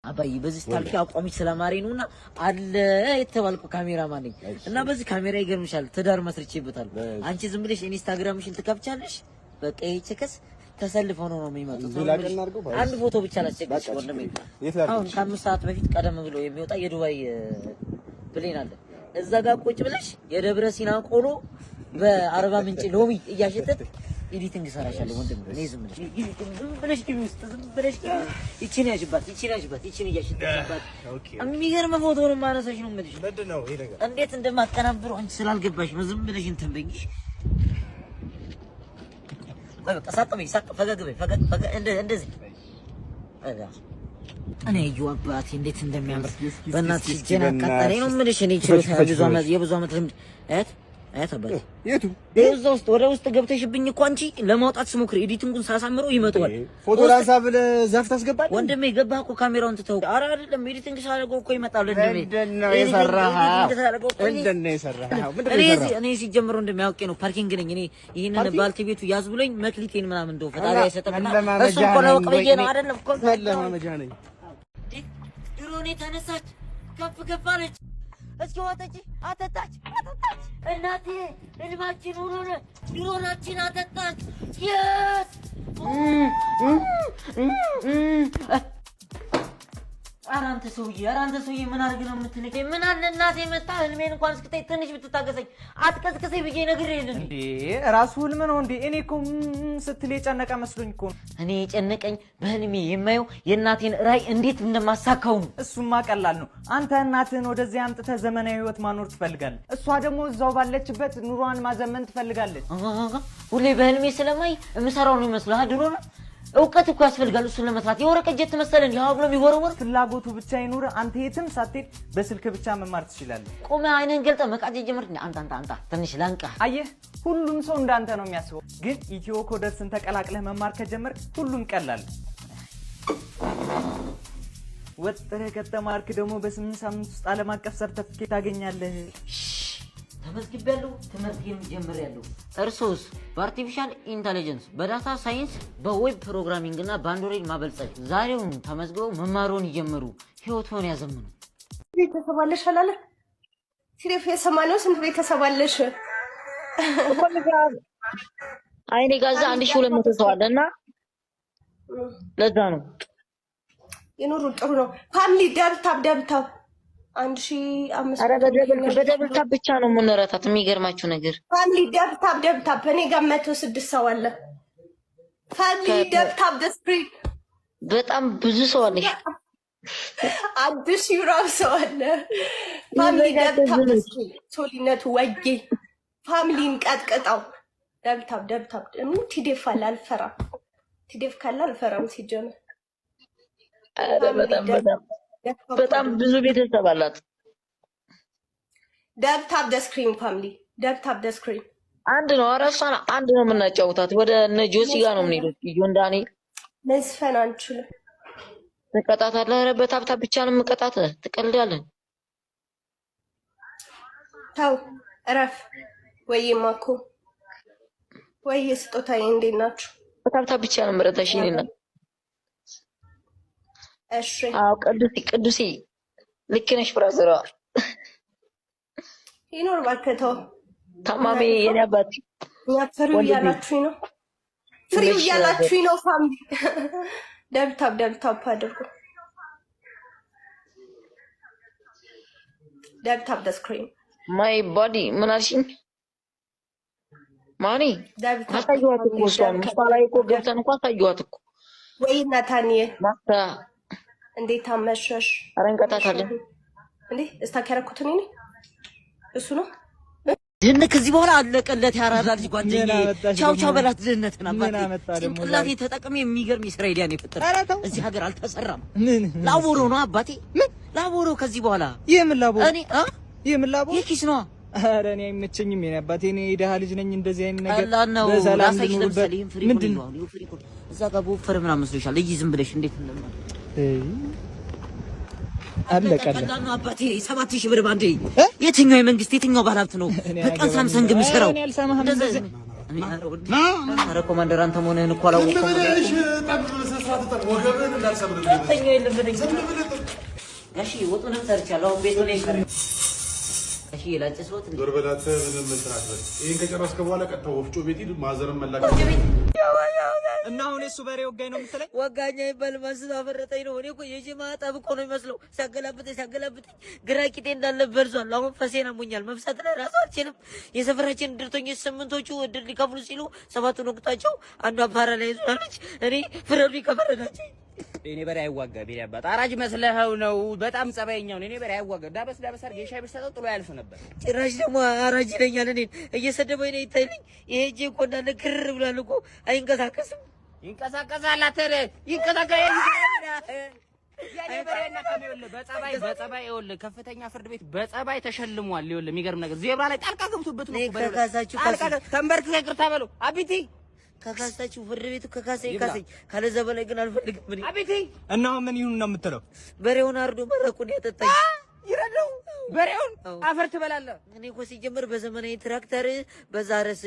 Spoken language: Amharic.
አባይ በዚህ ታልፊ አቋምሽ ስለማሪ ነውና አለ የተባልኩ ካሜራማን ነኝ እና በዚህ ካሜራ ይገርምሻል ትዳር መስርቼበታል አንቺ ዝም ብለሽ ኢንስታግራምሽን ትከፍቻለሽ በቃ ይቸከስ ተሰልፈው ነው የሚመጡት አንድ ፎቶ ብቻ ላስቸግርሽ ወንድሜ አሁን ከ5 ሰዓት በፊት ቀደም ብሎ የሚወጣ የዱባይ ፕሌን አለ እዛ ጋር ቁጭ ብለሽ የደብረ ሲና ቆሎ በአርባ ምንጭ ሎሚ እያሸተት ኤዲቲንግ ሰራሻለሁ ወንድም እኔ ዝም ብለሽ ግቢ ውስጥ ዝም ብለሽ ይቺን ያጅባት ይቺን እያሸተባት የሚገርም ፎቶ ነው ማነሳሽ ነው የምልሽ ምንድነው ይሄ ነገር እንዴት እንደማቀናብሩ አንቺ ስላልገባሽ ነው ዝም ብለሽ እንትን በይሽ በቃ ሳጥመኝ ፈገግ እንደዚህ እኔ ይዋባቲ እንዴት እንደሚያምር በእናትሽ ጀና አቃጣሪ ነው የምልሽ እኔ ችሎታ የብዙ ዓመት ልምድ አያት አባቴ የቱ ውስጥ ወደ ውስጥ ገብተሽብኝ እኮ አንቺ ለማውጣት ስሞክር ኤዲቲንጉን ሳሳምረው ይመጣዋል ፎቶ ላንሳ ብለህ ዛፍ ታስገባለህ ወንድሜ ገባህ እኮ ካሜራውን ትተው ኧረ አይደለም ኤዲቲንግ ሳደርገው እኮ ይመጣል ወንድሜ እንደነው የሰራኸው እኔ ሲጀምረው እንደሚያውቀኝ ነው ፓርኪንግ ነኝ እኔ ይሄንን ባልቴቤቱ ያዝ ብሎኝ መክሊቴን ምናምን እንደው ፈጣሪ አይሰጠምና እሱ እኮ ነው ቀበዬ ነው አይደለም እኮ ለማመጃ ነኝ ድሮኔ ተነሳች ከፍ አለች እስኪ ወጣች አተታች እናቴ እልማችን ሆነ ድሮናችን አተታች የስ አራንተ ሰውዬ ምን አድርግ ነው የምትነኝ ምን አለ እናቴ መጣ ህልሜን እንኳን እስክታይ ትንሽ ብትታገሰኝ አትቀስቅሰኝ ብዬ ነግሬልኝ እንዴ ራሱ ህልም ነው እንዴ እኔ እኮ ስትል የጨነቀ መስሎኝ እኮ እኔ የጨነቀኝ በህልሜ የማየው የእናቴን ራይ እንዴት እንደማሳካው ነው እሱማ ቀላል ነው አንተ እናትህን ወደዚህ አምጥተህ ዘመናዊ ህይወት ማኖር ትፈልጋለህ እሷ ደግሞ እዛው ባለችበት ኑሯን ማዘመን ትፈልጋለች ሁሌ በህልሜ ስለማይ የምሰራው ነው ይመስላል ድሮ ነው እውቀት እኮ ያስፈልጋል እሱን ለመስራት የወረቀት ጀት መሰለን ያው ብሎ የሚወረወር ፍላጎቱ ብቻ ይኑር አንተ የትም ሳትሄድ በስልክ ብቻ መማር ትችላለህ ቆመ አይነን ገልጠ መቃጀ ጀምርት አንተ ትንሽ ላንቃ አየህ ሁሉም ሰው እንዳንተ ነው የሚያስበው ግን ኢትዮ ኮደርስን ተቀላቅለህ መማር ከጀመርክ ሁሉም ቀላል ወጥተህ ከተማርክ ደግሞ በ8 ሳምንት ውስጥ ዓለም አቀፍ ሰርተፊኬት ታገኛለህ ተመዝግቤያለሁ ትምህርቴን ጀምሬያለሁ እርሶስ በአርቲፊሻል ኢንተለጀንስ በዳታ ሳይንስ በዌብ ፕሮግራሚንግ እና በአንድሮይድ ማበልጸግ ዛሬውን ተመዝግበው መማሩን ይጀምሩ ህይወቶን ያዘምኑ ቤተሰብ አለሽ አላለ ሲሪፍ የሰማነው ስንት ቤተሰብ አለሽ አይኔ ጋዛ 1200 ሰው አለና ለዛ ነው የኑሩ ጥሩ ነው ፋሚሊ ደብታብ 1500 አረ በደብል ታብ ብቻ ነው የምንረታት የሚገርማችሁ ነገር ፋሚሊ ደብታብ እኔ ጋር 106 ሰው አለ ፋሚሊ ደብታብ ደስፕሪት በጣም ብዙ ሰው አለ አዲስ ዩራብ ሰው አለ ፋሚሊ ደብታብ ደስፕሪት ሶሊነቱ ወጌ ፋሚሊን ቀጥቀጣው ደብታብ ቲዴፍ አለ አልፈራም ቲዴፍ ካለ አልፈራም ሲጀመር በጣም ብዙ ቤተሰብ አላት ደብታብ ደስክሪን ፋሚሊ ደብታብ ደስክሪን አንድ ነው አራሳና አንድ ነው የምናጫውታት ወደ ነጆሲ ጋር ነው የምንሄደው ጆን ዳንኤል መስፈን አንችልም ተቀጣጣለ ረበታብታ ብቻ ነው የምቀጣት ትቀልዳለህ ታው እረፍ ወይማኮ ወይ ስጦታዬ እንዴት ናችሁ በታብታ ብቻ ነው ምረታሽኝና እሺ አው ቅዱሲ ልክ ነሽ ብራዘሯ ይኖር ባከተው ታማሚ የኔ አባት ፍሪው ያላችሁኝ ነው ፋሚሊ ደብታብ አድርጉ ደብታብ ደስክሪን ማይ ቦዲ ምን አልሽኝ ማኒ አታዩት እኮ እሷን ላይ እኮ ገብተን እንኳን ታዩት እኮ ወይ ናታኒዬ ማታ እንዴት አመሸሽ አረንቀጣታለን እንዴ እስታከረኩት ነኝ እሱ ነው ድህነት ከዚህ በኋላ አለቀለት ያራዳ ልጅ ጓደኛዬ ቻው በላት ድህነትን አባቴ ጭንቅላቴ ተጠቅሜ የሚገርም የስራ አይዲያ ነው የፈጠረው እዚህ ሀገር አልተሰራም ላቦሮ ነው አባቴ ላቦሮ ከዚህ በኋላ የምን ላቦሮ የኪስ ነው ኧረ እኔ አይመቸኝም የኔ አባቴ እኔ የደሃ ልጅ ነኝ እንደዚህ አይነት ነገር በሰላም ልኑርበት ምንድነው እዛ ጋር ቦፈር ምናምን መስሎሻል እይ ዝም ብለሽ እንዴት እንደማለ አለቀለ አባቴ 7000 ብር ባንዴ የትኛው የመንግስት የትኛው ባለሀብት ነው በቀን ሳምሰንግ የሚሰራው ኧረ ኮማንደር አንተ መሆንህን እኮ አላወቅኩም። ጋሺ ወጡንም ሰርቻለሁ። አሁን ቤቱ ላይ ቀረ። ጋሺ ላጭስሎት ዞር በላት። ምንም መስራት በል። ይሄን ከጨረስክ በኋላ ቀጥታ ወፍጮ ቤት ሂድ። ማዘርም መላክ እና አሁን እሱ በሬ ወጋኝ ነው የምትለኝ? ወጋኛ ይባል ማስባ ፈረጠኝ ነው። እኔ እኮ የጅማ ጠብቆ ነው የሚመስለው። ሲያገላብጠኝ ግራ ቂጤ እንዳለ በርዟል። አሁን ፈሴን አሞኛል። መብሳት ላይ ራሱ አልችልም። የሰፈራችን እድርተኞች 8ቶቹ እድር ሊከፍሉ ሲሉ 7ቱን ወቅታቸው አንዷ ፓራላይዝ ሆናለች። እኔ ፍረዱ ይከፈረዳቸው። እኔ በሬ አይዋጋ ቢያ አባት አራጅ መስለኸው ነው። በጣም ጸባይኛው ነው። እኔ በሬ አይዋጋ ዳበስ አድርጌ ሻይ ብሰጠው ጥሎ ያልፍ ነበር። ጭራሽ ደግሞ አራጅ ይለኛል። እኔን እየሰደበኝ ነው ይታይልኝ። ይሄ እጄ እኮ እንዳለ ክርር ብሏል እኮ አይንቀሳቀስም። ይንቀሳቀሳል። አተረ ይንቀሳቀሳል። ያኔ በሬና ከሚወል በጸባይ ይወል ከፍተኛ ፍርድ ቤት በጸባይ ተሸልሟል። ይወል የሚገርም ነገር ዜብራ ላይ ጣልቃ ገብቶበት ነው። ከካሳችሁ ተንበርክከ ይቅርታ በለው አቢቲ ከካሳችሁ ፍርድ ቤቱ ከካሰኝ ካሰኝ፣ ካለዛ በላይ ግን አልፈልግም። ምን አቢቲ እና ምን ይሁን ነው የምትለው? በሬውን አርዶ መረቁን ያጠጣኝ ይረዳው። በሬውን አፈር ትበላለህ። እኔ እኮ ሲጀምር በዘመናዊ ትራክተር በዛ ረስ